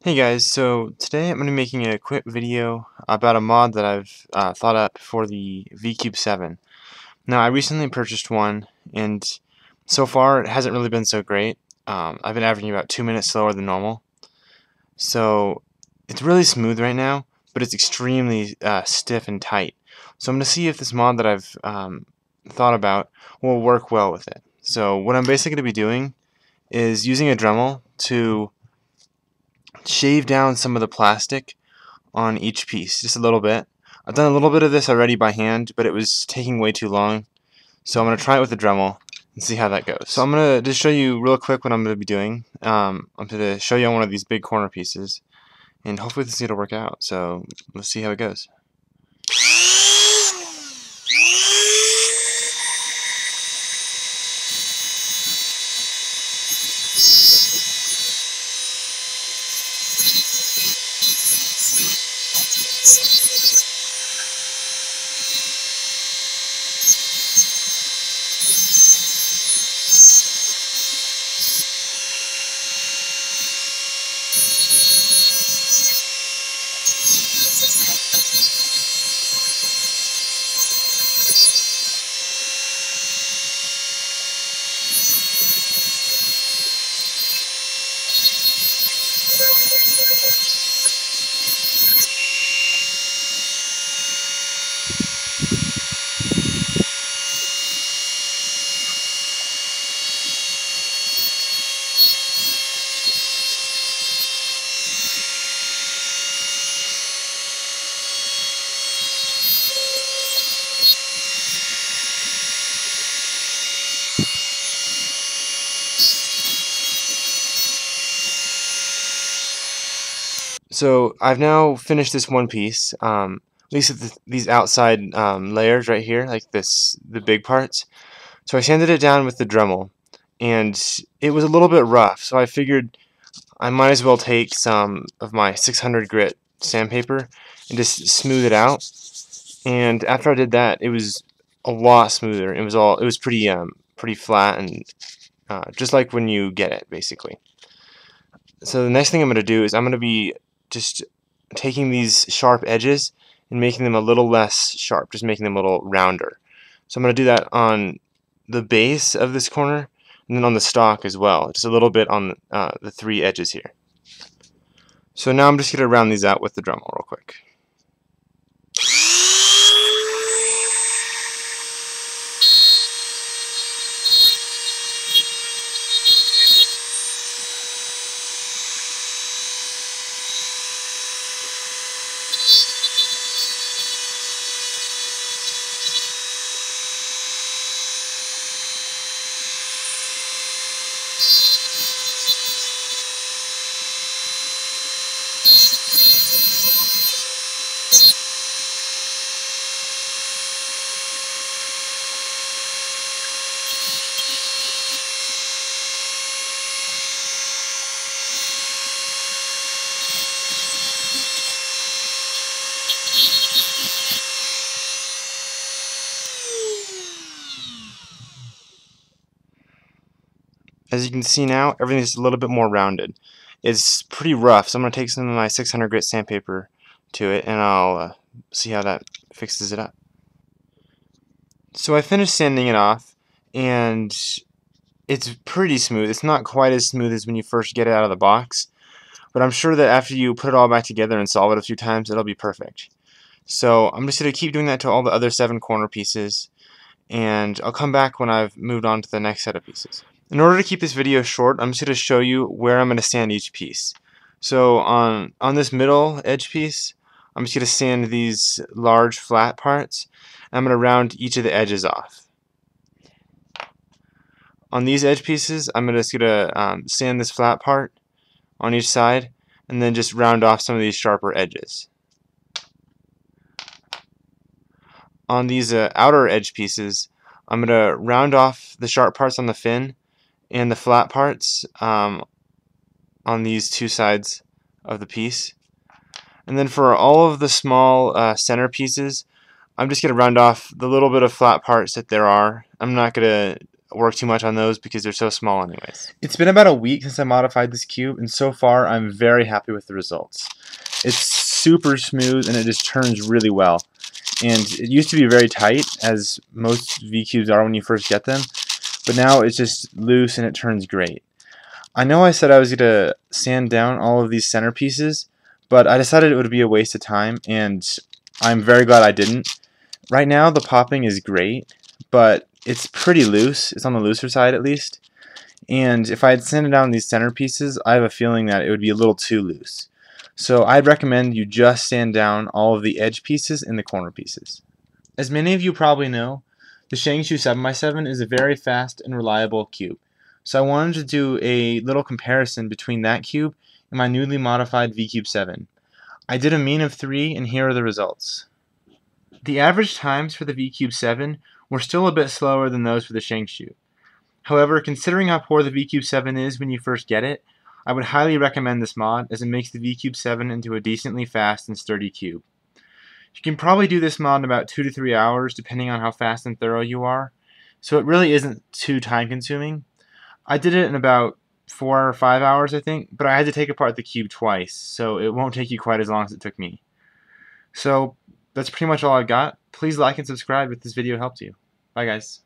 Hey guys, so today I'm going to be making a quick video about a mod that I've thought up for the VCube 7. Now I recently purchased one and so far it hasn't really been so great. I've been averaging about 2 minutes slower than normal. So it's really smooth right now, but it's extremely stiff and tight. So I'm going to see if this mod that I've thought about will work well with it. So what I'm basically going to be doing is using a Dremel to shave down some of the plastic on each piece, just a little bit. I've done a little bit of this already by hand, but it was taking way too long. So I'm going to try it with the Dremel and see how that goes. So I'm going to just show you real quick what I'm going to be doing. I'm going to show you on one of these big corner pieces, and hopefully this is going to work out. So let's see how it goes. So I've now finished this one piece, at least these outside layers right here, like the big parts. So I sanded it down with the Dremel, and it was a little bit rough, so I figured I might as well take some of my 600 grit sandpaper and just smooth it out. And after I did that, it was a lot smoother. It was pretty flat and just like when you get it, basically. So the next thing I'm going to do is I'm going to be just taking these sharp edges and making them a little less sharp, just making them a little rounder. So I'm going to do that on the base of this corner and then on the stock as well, just a little bit on the three edges here. So now I'm just going to round these out with the Dremel real quick. As you can see now, everything's a little bit more rounded. It's pretty rough, so I'm going to take some of my 600 grit sandpaper to it, and I'll see how that fixes it up. So I finished sanding it off, and it's pretty smooth. It's not quite as smooth as when you first get it out of the box, but I'm sure that after you put it all back together and solve it a few times, it'll be perfect. So I'm just going to keep doing that to all the other 7 corner pieces, and I'll come back when I've moved on to the next set of pieces. In order to keep this video short, I'm just going to show you where I'm going to sand each piece. So on this middle edge piece, I'm just going to sand these large flat parts, and I'm going to round each of the edges off. On these edge pieces, I'm just going to sand this flat part on each side, and then just round off some of these sharper edges. On these outer edge pieces, I'm going to round off the sharp parts on the fin and the flat parts on these two sides of the piece. And then for all of the small center pieces, I'm just going to round off the little bit of flat parts that there are. I'm not going to work too much on those because they're so small anyways. It's been about a week since I modified this cube, and so far I'm very happy with the results. It's super smooth and it just turns really well. And it used to be very tight, as most V-cubes are when you first get them, but now it's just loose and it turns great. I know I said I was going to sand down all of these center pieces, but I decided it would be a waste of time, and I'm very glad I didn't. Right now the popping is great, but it's pretty loose. It's on the looser side at least. And if I had sanded down these center pieces, I have a feeling that it would be a little too loose. So I'd recommend you just sand down all of the edge pieces and the corner pieces. As many of you probably know, the Shangshu 7x7 is a very fast and reliable cube. So I wanted to do a little comparison between that cube and my newly modified VCube 7. I did a mean of 3, and here are the results. The average times for the VCube 7 were still a bit slower than those for the Shangshu. However, considering how poor the VCube 7 is when you first get it, I would highly recommend this mod, as it makes the VCube 7 into a decently fast and sturdy cube. You can probably do this mod in about 2 to 3 hours depending on how fast and thorough you are, so it really isn't too time consuming. I did it in about 4 or 5 hours I think, but I had to take apart the cube twice, so it won't take you quite as long as it took me. So that's pretty much all I've got. Please like and subscribe if this video helped you. Bye guys.